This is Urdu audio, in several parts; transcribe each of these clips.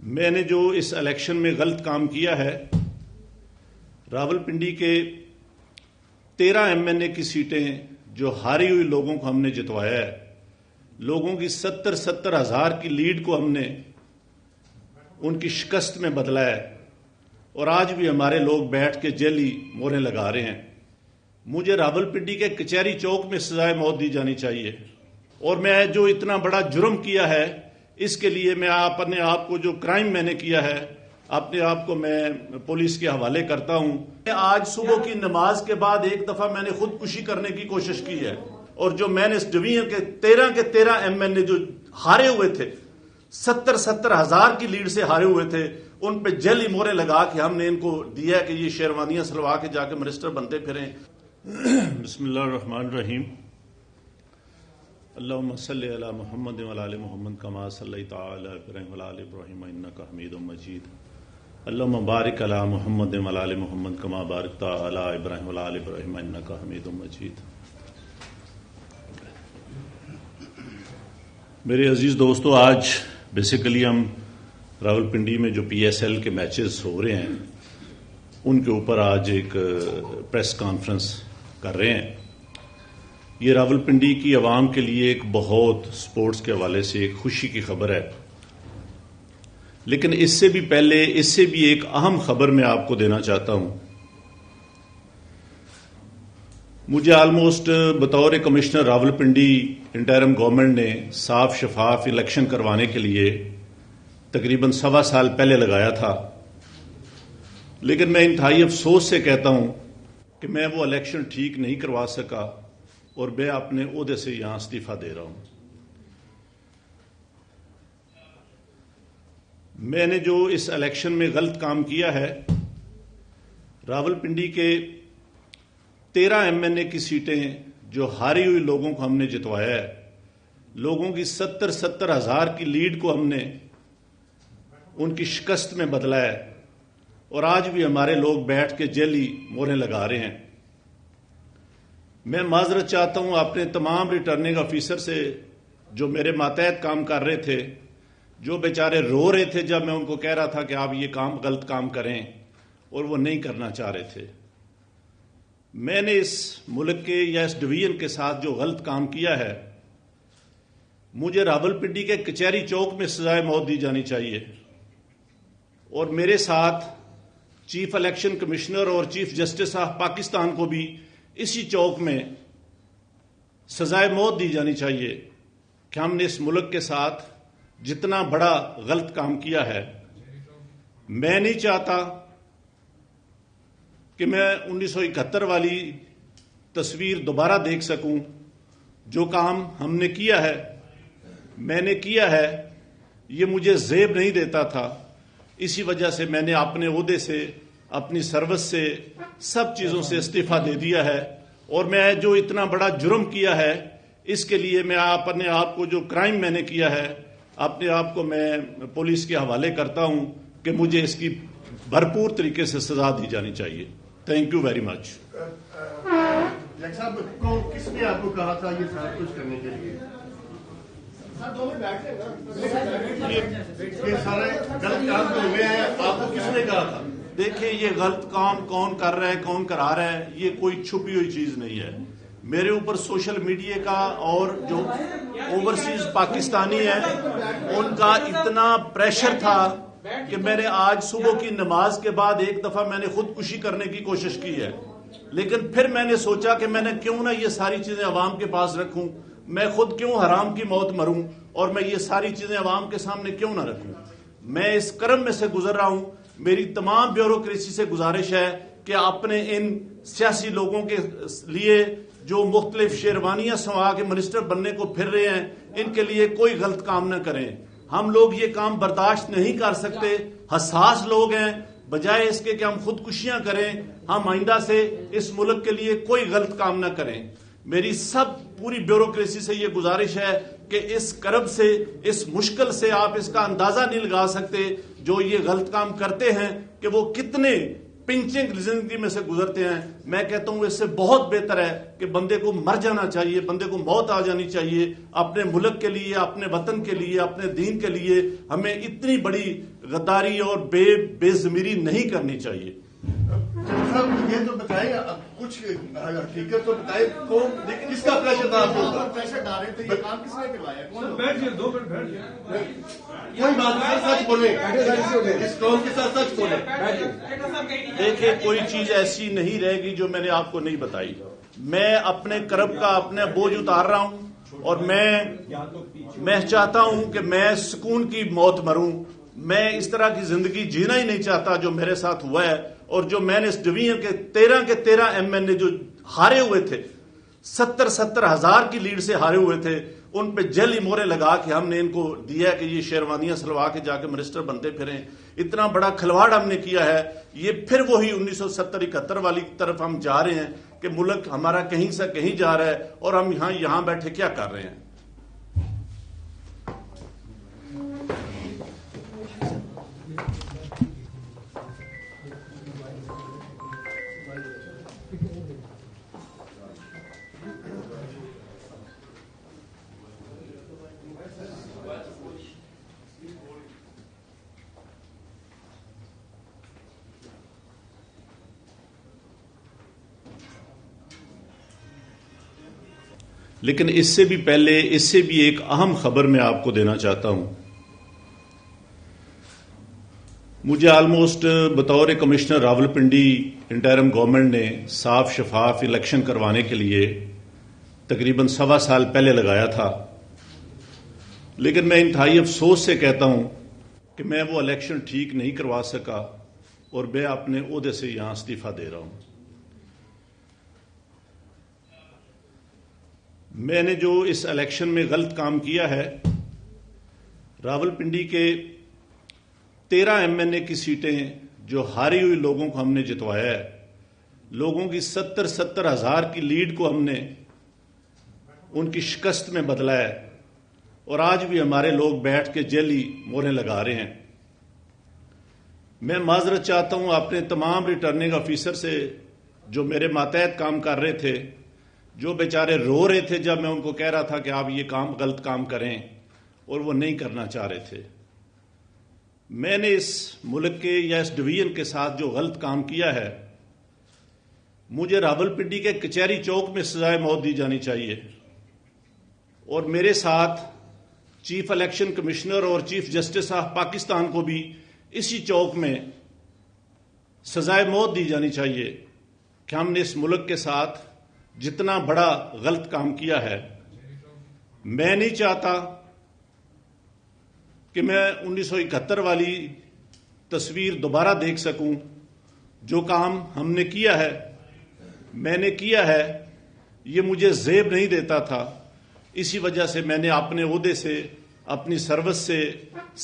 میں نے جو اس الیکشن میں غلط کام کیا ہے، راولپنڈی کے 13 MNA کی سیٹیں جو ہاری ہوئی لوگوں کو ہم نے جتوایا ہے، لوگوں کی 70 ہزار کی لیڈ کو ہم نے ان کی شکست میں بدلا ہے، اور آج بھی ہمارے لوگ بیٹھ کے جیلی موریں لگا رہے ہیں۔ مجھے راولپنڈی کے کچہری چوک میں سزائے موت دی جانی چاہیے، اور میں جو اتنا بڑا جرم کیا ہے اس کے لیے میں اپنے آپ کو، جو کرائم میں نے کیا ہے، اپنے آپ کو میں پولیس کے حوالے کرتا ہوں۔ آج صبح کی نماز کے بعد ایک دفعہ میں نے خودکشی کرنے کی کوشش کی ہے، اور جو میں نے اس ڈویژن کے 13 MNA جو ہارے ہوئے تھے، 70 ہزار کی لیڈ سے ہارے ہوئے تھے، ان پہ جیلی مورے لگا کے ہم نے ان کو دیا کہ یہ شیروانیاں سلوا کے جا کے منسٹر بنتے پھریں۔ بسم اللہ الرحمن الرحیم۔ اللہم صلی علی محمد وعلی آل محمد کما صلیت علی ابراہیم وعلی آل ابراہیم انک حمید مجید۔ اللہم بارک علی محمد وعلی آل محمد کما بارکت علی ابراہیم وعلی آل ابراہیم انک حمید مجید۔ میرے عزیز دوستو، آج بیسیکلی ہم راولپنڈی میں جو PSL کے میچز ہو رہے ہیں ان کے اوپر آج ایک پریس کانفرنس کر رہے ہیں۔ یہ راولپنڈی کی عوام کے لیے ایک بہت سپورٹس کے حوالے سے ایک خوشی کی خبر ہے، لیکن اس سے بھی پہلے، اس سے بھی ایک اہم خبر میں آپ کو دینا چاہتا ہوں۔ مجھے آلموسٹ بطور کمشنر راولپنڈی انٹرم گورنمنٹ نے صاف شفاف الیکشن کروانے کے لیے تقریباً 1.25 سال پہلے لگایا تھا، لیکن میں انتہائی افسوس سے کہتا ہوں کہ میں وہ الیکشن ٹھیک نہیں کروا سکا، اور میں اپنے عہدے سے یہاں استعفیٰ دے رہا ہوں۔ میں نے جو اس الیکشن میں غلط کام کیا ہے، راولپنڈی کے 13 MNA کی سیٹیں جو ہاری ہوئی لوگوں کو ہم نے جتوایا ہے، لوگوں کی 70 ہزار کی لیڈ کو ہم نے ان کی شکست میں بدلا ہے، اور آج بھی ہمارے لوگ بیٹھ کے جیلی موریں لگا رہے ہیں۔ میں معذرت چاہتا ہوں اپنے تمام ریٹرننگ آفیسر سے جو میرے ماتحت کام کر رہے تھے، جو بیچارے رو رہے تھے جب میں ان کو کہہ رہا تھا کہ آپ یہ غلط کام کریں، اور وہ نہیں کرنا چاہ رہے تھے۔ میں نے اس ملک کے یا اس ڈویژن کے ساتھ جو غلط کام کیا ہے، مجھے راولپنڈی کے کچہری چوک میں سزائے موت دی جانی چاہیے، اور میرے ساتھ چیف الیکشن کمشنر اور چیف جسٹس آف پاکستان کو بھی اسی چوک میں سزائے موت دی جانی چاہیے کہ ہم نے اس ملک کے ساتھ جتنا بڑا غلط کام کیا ہے۔ میں نہیں چاہتا کہ میں 1971 والی تصویر دوبارہ دیکھ سکوں۔ جو کام ہم نے کیا ہے، میں نے کیا ہے، یہ مجھے زیب نہیں دیتا تھا، اسی وجہ سے میں نے اپنے عہدے سے، اپنی سروس سے، سب چیزوں سے استعفیٰ دے دیا ہے، اور میں جو اتنا بڑا جرم کیا ہے اس کے لیے میں اپنے آپ کو، جو کرائم میں نے کیا ہے، اپنے آپ کو میں پولیس کے حوالے کرتا ہوں کہ مجھے اس کی بھرپور طریقے سے سزا دی جانی چاہیے۔ Thank you very much. صاحب کس نے آپ کو کہا تھا یہ سب کچھ کرنے کے لیے؟ یہ سارے غلط کام جو ہوئے ہیں آپ کو کس نے کہا تھا؟ دیکھیں، یہ غلط کام کون کر رہا ہے، کون کرا رہا ہے، یہ کوئی چھپی ہوئی چیز نہیں ہے۔ میرے اوپر سوشل میڈیا کا اور جو اوورسیز پاکستانی ہیں ان کا اتنا پریشر تھا کہ میں نے آج صبح کی نماز کے بعد ایک دفعہ میں نے خودکشی کرنے کی کوشش کی ہے، لیکن پھر میں نے سوچا کہ میں نے کیوں نہ یہ ساری چیزیں عوام کے پاس رکھوں، میں خود کیوں حرام کی موت مروں، اور میں یہ ساری چیزیں عوام کے سامنے کیوں نہ رکھوں۔ میں اس کرم میں سے گزر رہا ہوں۔ میری تمام بیوروکریسی سے گزارش ہے کہ اپنے ان سیاسی لوگوں کے لیے جو مختلف شیروانیاں سنوا کے منسٹر بننے کو پھر رہے ہیں، ان کے لیے کوئی غلط کام نہ کریں۔ ہم لوگ یہ کام برداشت نہیں کر سکتے، حساس لوگ ہیں۔ بجائے اس کے کہ ہم خودکشیاں کریں، ہم آئندہ سے اس ملک کے لیے کوئی غلط کام نہ کریں۔ میری پوری بیوروکریسی سے یہ گزارش ہے کہ اس کرب سے، اس مشکل سے آپ اس کا اندازہ نہیں لگا سکتے جو یہ غلط کام کرتے ہیں کہ وہ کتنے پنچنگ زندگی میں سے گزرتے ہیں. میں کہتا ہوں اس سے بہت بہتر ہے کہ بندے کو مر جانا چاہیے, بندے کو موت آ جانی چاہیے. اپنے ملک کے لیے, اپنے وطن کے لیے, اپنے دین کے لیے ہمیں اتنی بڑی غداری اور بے ضمیری نہیں کرنی چاہیے. صاحب یہ تو بتائیں, کچھ حقیقت تو بتائیں, کون کس کا پریشر تھا آپ کو؟ پریشر ڈال رہے تھے, یہ کام کس نے کروایا؟ بیٹھیے, 2 منٹ بیٹھیے. کوئی بات نہیں, سچ بولیں, اس قوم کے ساتھ سچ بولیں. دیکھیں, کوئی چیز ایسی نہیں رہے گی جو میں نے آپ کو نہیں بتائی. میں اپنے کرب کا اپنے بوجھ اتار رہا ہوں اور میں چاہتا ہوں کہ میں سکون کی موت مروں. میں اس طرح کی زندگی جینا ہی نہیں چاہتا جو میرے ساتھ ہوا ہے. اور جو میں نے اس ڈویژن کے 13 ایم این اے جو ہارے ہوئے تھے, 70 ہزار کی لیڈ سے ہارے ہوئے تھے, ان پہ جعلی مورے لگا کے ہم نے ان کو دیا کہ یہ شیروانیاں سلوا کے جا کے منسٹر بنتے پھریں. اتنا بڑا کھلواڑ ہم نے کیا ہے. یہ پھر وہی 1970-71 والی طرف ہم جا رہے ہیں کہ ملک ہمارا کہیں سے کہیں جا رہا ہے اور ہم یہاں بیٹھے کیا کر رہے ہیں. لیکن اس سے بھی پہلے, اس سے بھی ایک اہم خبر میں آپ کو دینا چاہتا ہوں. مجھے آلموسٹ بطور کمشنر راولپنڈی انٹرم گورنمنٹ نے صاف شفاف الیکشن کروانے کے لیے تقریباً 1.25 سال پہلے لگایا تھا. لیکن میں انتہائی افسوس سے کہتا ہوں کہ میں وہ الیکشن ٹھیک نہیں کروا سکا اور میں اپنے عہدے سے یہاں استعفیٰ دے رہا ہوں. میں نے جو اس الیکشن میں غلط کام کیا ہے, راولپنڈی کے 13 ایم این اے کی سیٹیں جو ہاری ہوئی لوگوں کو ہم نے جتوایا ہے, لوگوں کی 70 ہزار کی لیڈ کو ہم نے ان کی شکست میں بدلا ہے. اور آج بھی ہمارے لوگ بیٹھ کے جعلی موریں لگا رہے ہیں. میں معذرت چاہتا ہوں اپنے تمام ریٹرننگ آفیسر سے جو میرے ماتحت کام کر رہے تھے, جو بیچارے رو رہے تھے جب میں ان کو کہہ رہا تھا کہ آپ یہ غلط کام کریں, اور وہ نہیں کرنا چاہ رہے تھے. میں نے اس ملک کے یا اس ڈویژن کے ساتھ جو غلط کام کیا ہے, مجھے راولپنڈی کے کچہری چوک میں سزائے موت دی جانی چاہیے, اور میرے ساتھ چیف الیکشن کمشنر اور چیف جسٹس آف پاکستان کو بھی اسی چوک میں سزائے موت دی جانی چاہیے کہ ہم نے اس ملک کے ساتھ جتنا بڑا غلط کام کیا ہے. میں نہیں چاہتا کہ میں 1971 والی تصویر دوبارہ دیکھ سکوں. جو کام ہم نے کیا ہے, میں نے کیا ہے, یہ مجھے زیب نہیں دیتا تھا. اسی وجہ سے میں نے اپنے عہدے سے, اپنی سروس سے,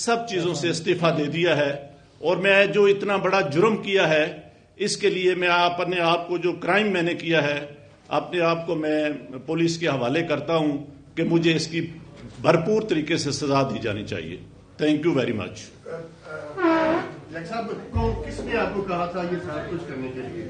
سب چیزوں سے استعفیٰ دے دیا ہے. اور میں جو اتنا بڑا جرم کیا ہے, اس کے لیے میں اپنے آپ کو, جو کرائم میں نے کیا ہے, اپنے آپ کو میں پولیس کے حوالے کرتا ہوں کہ مجھے اس کی بھرپور طریقے سے سزا دی جانی چاہیے. Thank you very much. صاحب کس نے آپ کو کہا تھا یہ سب کچھ کرنے کے لیے؟